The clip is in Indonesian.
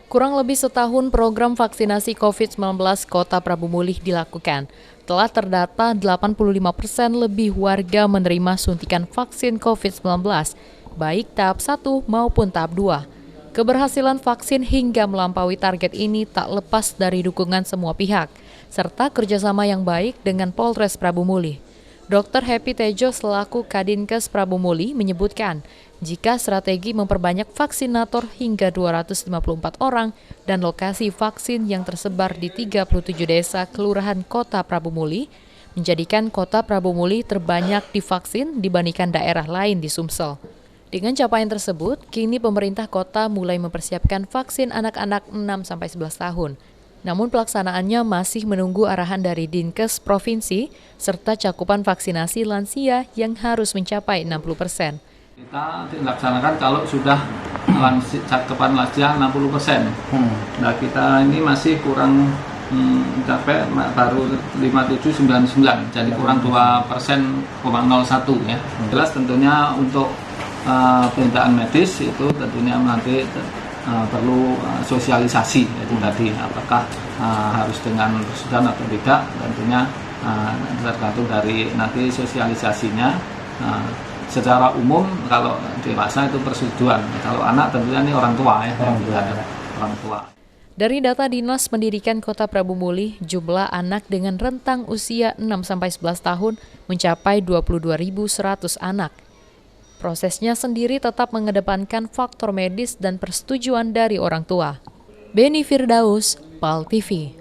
Kurang lebih setahun program vaksinasi COVID-19 Kota Prabu Mulih dilakukan. Telah terdata 85% lebih warga menerima suntikan vaksin COVID-19, baik tahap 1 maupun tahap 2. Keberhasilan vaksin hingga melampaui target ini tak lepas dari dukungan semua pihak, serta kerjasama yang baik dengan Polres Prabu Mulih. Dr. Happy Tejo selaku Kadinkes Prabu Mulih menyebutkan, jika strategi memperbanyak vaksinator hingga 254 orang dan lokasi vaksin yang tersebar di 37 desa kelurahan Kota Prabu Mulih, menjadikan Kota Prabu Mulih terbanyak divaksin dibandingkan daerah lain di Sumsel. Dengan capaian tersebut, kini pemerintah kota mulai mempersiapkan vaksin anak-anak 6-11 tahun. Namun pelaksanaannya masih menunggu arahan dari Dinkes Provinsi serta cakupan vaksinasi lansia yang harus mencapai 60%. Kita dilaksanakan kalau sudah cakupan lansia 60%. Nah, kita ini masih kurang mencapai baru 57,99, jadi kurang 2%,01 ya. Jelas tentunya untuk pendataan medis itu tentunya nanti perlu sosialisasi, yaitu tadi apakah harus dengan persetujuan atau tidak, tentunya tergantung dari nanti sosialisasinya. Secara umum kalau dewasa itu persetujuan, kalau anak tentunya ini orang tua ya, orang tua. Dari data Dinas Pendidikan Kota Prabu Mulih, jumlah anak dengan rentang usia 6-11 tahun mencapai 22.100 anak. Prosesnya sendiri tetap mengedepankan faktor medis dan persetujuan dari orang tua. Beni Firdaus, PAL TV.